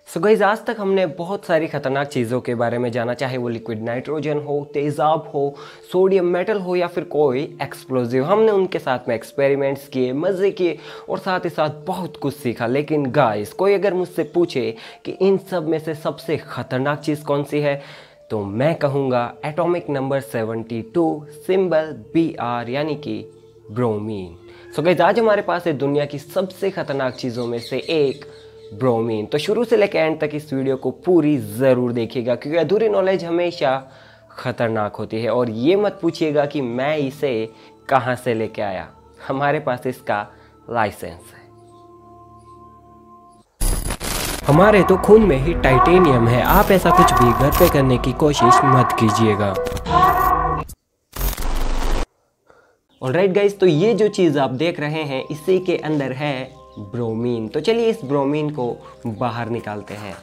So guys, आज तक हमने बहुत सारी खतरनाक चीज़ों के बारे में जाना, चाहे वो लिक्विड नाइट्रोजन हो, तेज़ाब हो, सोडियम मेटल हो या फिर कोई एक्सप्लोजिव। हमने उनके साथ में एक्सपेरिमेंट्स किए, मज़े किए और साथ ही साथ बहुत कुछ सीखा। लेकिन गाइस, कोई अगर मुझसे पूछे कि इन सब में से सबसे खतरनाक चीज़ कौन सी है, तो मैं कहूँगा एटॉमिक नंबर 72, सिंबल Br, यानी कि ब्रोमीन। सो गाइस, आज हमारे पास है दुनिया की सबसे खतरनाक चीज़ों में से एक, ब्रोमीन। तो शुरू से लेकर एंड तक इस वीडियो को पूरी ज़रूर देखिएगा, क्योंकि अधूरी नॉलेज हमेशा ख़तरनाक होती है। और ये मत पूछिएगा कि मैं इसे कहाँ से लेके आया, हमारे पास इसका लाइसेंस है। हमारे तो खून में ही टाइटेनियम है, आप ऐसा कुछ भी घर पे करने की कोशिश मत कीजिएगा। ऑलराइट गाइस, तो ये जो चीज़ आप देख रहे हैं, इसी के अंदर है ब्रोमीन। तो चलिए इस ब्रोमीन को बाहर निकालते हैं।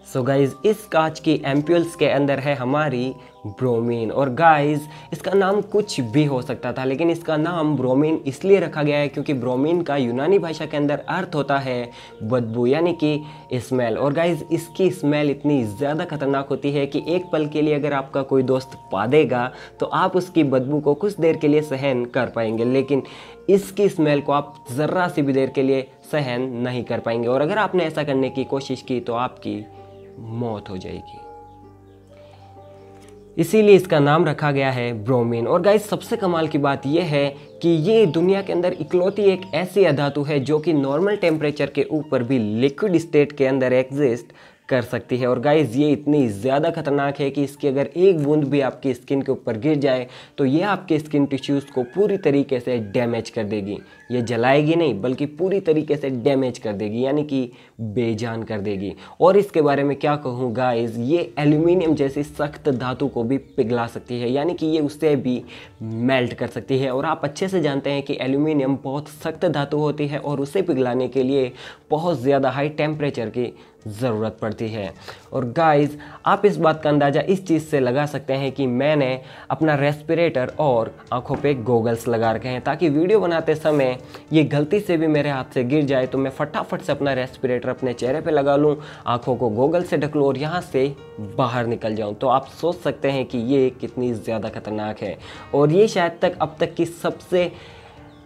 सो गाइज, इस कांच की एम्प्यूल्स के अंदर है हमारी ब्रोमीन। और गाइज, इसका नाम कुछ भी हो सकता था, लेकिन इसका नाम ब्रोमीन इसलिए रखा गया है क्योंकि ब्रोमीन का यूनानी भाषा के अंदर अर्थ होता है बदबू, यानी कि स्मेल। और गाइज, इसकी स्मेल इतनी ज़्यादा खतरनाक होती है कि एक पल के लिए अगर आपका कोई दोस्त पा देगा तो आप उसकी बदबू को कुछ देर के लिए सहन कर पाएंगे, लेकिन इसकी स्मेल को आप ज़र्रा सी भी देर के लिए सहन नहीं कर पाएंगे। और अगर आपने ऐसा करने की कोशिश की तो आपकी मौत हो जाएगी। इसीलिए इसका नाम रखा गया है ब्रोमीन। और गाइस, सबसे कमाल की बात यह है कि ये दुनिया के अंदर इकलौती एक ऐसी अधातु है जो कि नॉर्मल टेम्परेचर के ऊपर भी लिक्विड स्टेट के अंदर एग्जिस्ट कर सकती है। और गाइस, ये इतनी ज़्यादा खतरनाक है कि इसकी अगर एक बूंद भी आपकी स्किन के ऊपर गिर जाए तो ये आपके स्किन टिश्यूज़ को पूरी तरीके से डैमेज कर देगी। ये जलाएगी नहीं, बल्कि पूरी तरीके से डैमेज कर देगी, यानी कि बेजान कर देगी। और इसके बारे में क्या कहूँ गाइस, ये एल्यूमिनियम जैसी सख्त धातु को भी पिघला सकती है, यानी कि ये उससे भी मेल्ट कर सकती है। और आप अच्छे से जानते हैं कि एल्यूमिनियम बहुत सख्त धातु होती है और उसे पिघलाने के लिए बहुत ज़्यादा हाई टेम्परेचर की ज़रूरत पड़ती है। और गाइस, आप इस बात का अंदाज़ा इस चीज़ से लगा सकते हैं कि मैंने अपना रेस्पिरेटर और आंखों पे गोगल्स लगा रखे हैं, ताकि वीडियो बनाते समय ये गलती से भी मेरे हाथ से गिर जाए तो मैं फटाफट से अपना रेस्पिरेटर अपने चेहरे पे लगा लूँ, आंखों को गोगल से ढक लूँ और यहाँ से बाहर निकल जाऊँ। तो आप सोच सकते हैं कि ये कितनी ज़्यादा खतरनाक है। और ये शायद तक अब तक की सबसे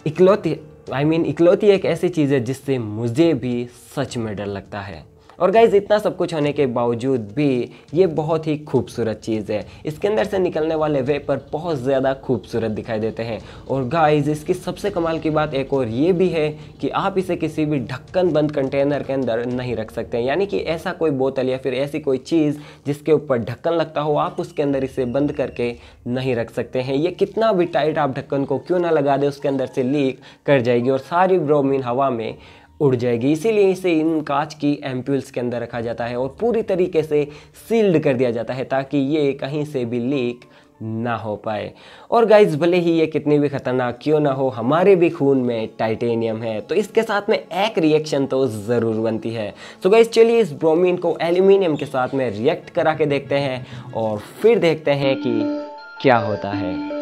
इकलौती एक ऐसी चीज़ है जिससे मुझे भी सच में डर लगता है। और गाइज़, इतना सब कुछ होने के बावजूद भी ये बहुत ही खूबसूरत चीज़ है। इसके अंदर से निकलने वाले वेपर बहुत ज़्यादा खूबसूरत दिखाई देते हैं। और गाइज़, इसकी सबसे कमाल की बात एक और ये भी है कि आप इसे किसी भी ढक्कन बंद कंटेनर के अंदर नहीं रख सकते, यानी कि ऐसा कोई बोतल या फिर ऐसी कोई चीज़ जिसके ऊपर ढक्कन लगता हो, आप उसके अंदर इसे बंद करके नहीं रख सकते हैं। ये कितना भी टाइट आप ढक्कन को क्यों ना लगा दें, उसके अंदर से लीक कर जाएगी और सारी ब्रोमीन हवा में उड़ जाएगी। इसीलिए इसे इन कांच की एम्प्यूल्स के अंदर रखा जाता है और पूरी तरीके से सील्ड कर दिया जाता है, ताकि ये कहीं से भी लीक ना हो पाए। और गाइज, भले ही ये कितनी भी खतरनाक क्यों ना हो, हमारे भी खून में टाइटेनियम है, तो इसके साथ में एक रिएक्शन तो ज़रूर बनती है। तो गाइज, चलिए इस ब्रोमीन को एल्यूमिनियम के साथ में रिएक्ट करा के देखते हैं और फिर देखते हैं कि क्या होता है।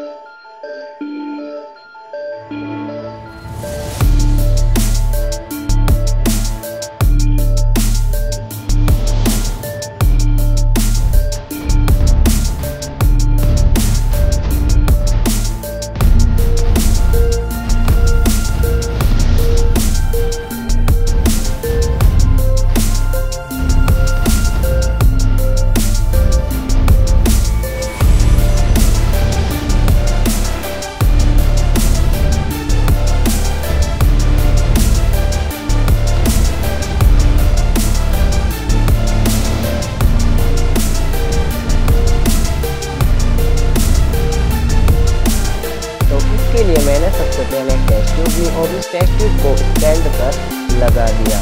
इसके लिए मैंने सबसे पहले टेस्ट ट्यूब ली और उस टेस्ट ट्यूब को स्टैंड पर लगा दिया।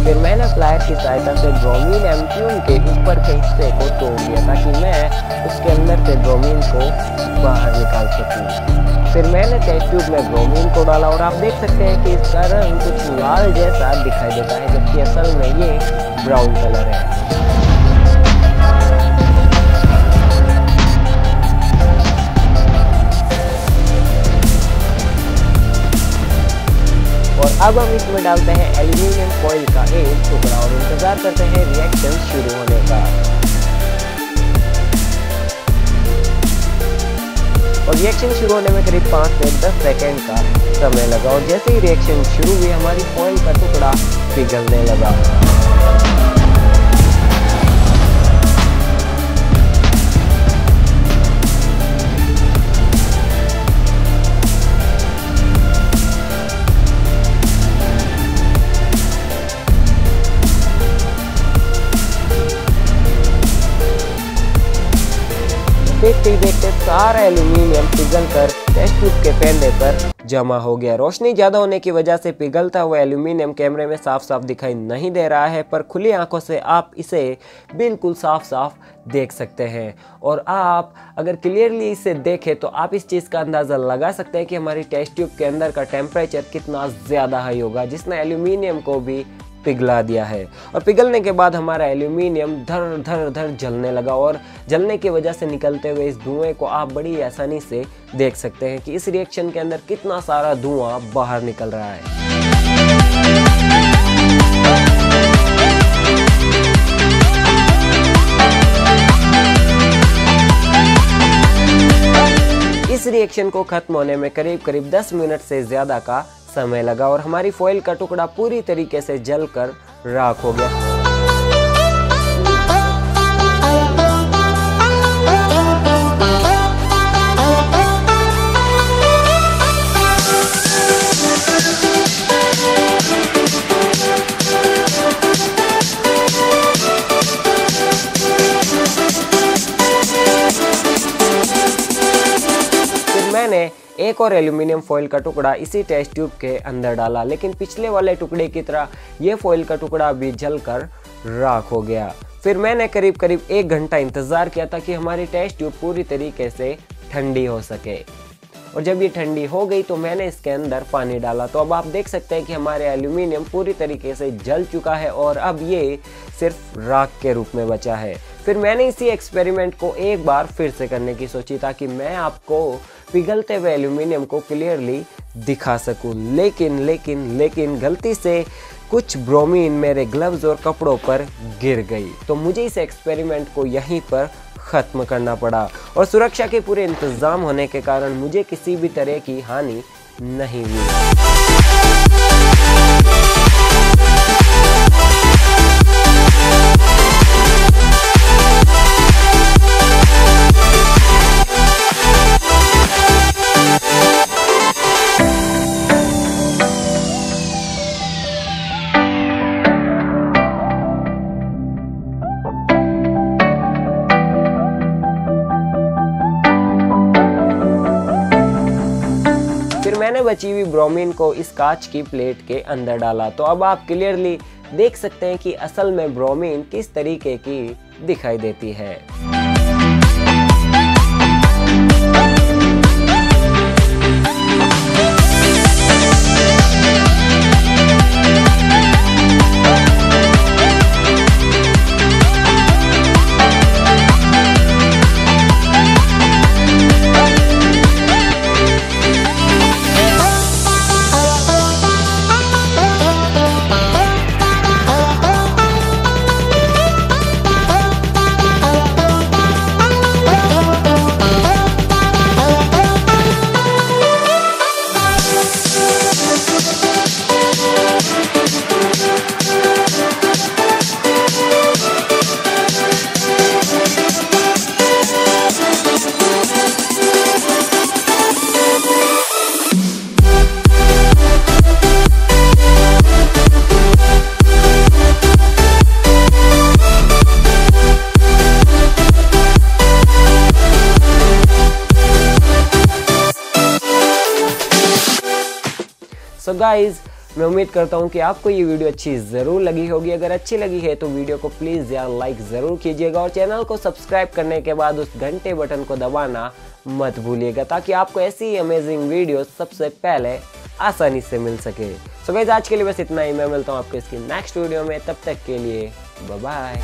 फिर मैंने प्लायर की सहायता से ब्रोमीन एम्प्यूल के ऊपर के हिस्से को तोड़ दिया, ताकि मैं उसके अंदर से ब्रोमीन को बाहर निकाल सकूं। फिर मैंने टेस्ट ट्यूब में ब्रोमीन को डाला और आप देख सकते हैं कि इसका रंग कुछ लाल जैसा दिखाई देता है, जबकि असल में ये ब्राउन कलर है। अब हम इसमें डालते हैं एल्यूमिनियम फॉइल का एक टुकड़ा और इंतजार करते हैं रिएक्शन शुरू होने का। और रिएक्शन शुरू होने में करीब 5 से 10 सेकेंड का समय लगा और जैसे ही रिएक्शन शुरू हुई हमारी फॉइल का टुकड़ा पिघलने लगा। देखते ही देखते सारा एल्यूमिनियम पिघल कर टेस्ट ट्यूब के पैने पर जमा हो गया। रोशनी ज़्यादा होने की वजह से पिघलता हुआ एल्यूमिनियम कैमरे में साफ साफ दिखाई नहीं दे रहा है, पर खुली आंखों से आप इसे बिल्कुल साफ साफ देख सकते हैं। और आप अगर क्लियरली इसे देखें तो आप इस चीज़ का अंदाज़ा लगा सकते हैं कि हमारी टेस्ट ट्यूब के अंदर का टेम्परेचर कितना ज़्यादा हाई होगा, जिसने एल्यूमिनियम को भी पिघला दिया है। और पिघलने के बाद हमारा एल्यूमिनियम धर धर धर जलने लगा और जलने की वजह से निकलते हुए इस धुएं को आप बड़ी आसानी से देख सकते हैं कि इस रिएक्शन के अंदर कितना सारा धुआं बाहर निकल रहा है। इस रिएक्शन को खत्म होने में करीब करीब 10 मिनट से ज़्यादा का समय लगा और हमारी फॉइल का टुकड़ा पूरी तरीके से जलकर राख हो गया। मैंने एक और एल्यूमिनियम फॉइल का टुकड़ा इसी टेस्ट ट्यूब के अंदर डाला, लेकिन पिछले वाले टुकड़े की तरह ये फॉइल का टुकड़ा भी जलकर राख हो गया। फिर मैंने करीब करीब 1 घंटा इंतज़ार किया ताकि हमारी टेस्ट ट्यूब पूरी तरीके से ठंडी हो सके। और जब ये ठंडी हो गई तो मैंने इसके अंदर पानी डाला, तो अब आप देख सकते हैं कि हमारे एल्यूमिनियम पूरी तरीके से जल चुका है और अब ये सिर्फ राख के रूप में बचा है। फिर मैंने इसी एक्सपेरिमेंट को एक बार फिर से करने की सोची ताकि मैं आपको पिघलते हुए एल्यूमिनियम को क्लियरली दिखा सकूं, लेकिन गलती से कुछ ब्रोमीन मेरे ग्लव्स और कपड़ों पर गिर गई, तो मुझे इस एक्सपेरिमेंट को यहीं पर ख़त्म करना पड़ा। और सुरक्षा के पूरे इंतज़ाम होने के कारण मुझे किसी भी तरह की हानि नहीं हुई। मैंने बची हुई ब्रोमीन को इस कांच की प्लेट के अंदर डाला, तो अब आप क्लियरली देख सकते हैं कि असल में ब्रोमीन किस तरीके की दिखाई देती है। सो गाइज, मैं उम्मीद करता हूँ कि आपको ये वीडियो अच्छी ज़रूर लगी होगी। अगर अच्छी लगी है तो वीडियो को प्लीज़ यार लाइक ज़रूर कीजिएगा और चैनल को सब्सक्राइब करने के बाद उस घंटे बटन को दबाना मत भूलिएगा ताकि आपको ऐसी अमेजिंग वीडियो सबसे पहले आसानी से मिल सके। सो गाइज, आज के लिए बस इतना ही। मैं मिलता हूँ आपको इसकी नेक्स्ट वीडियो में, तब तक के लिए बाय बाय।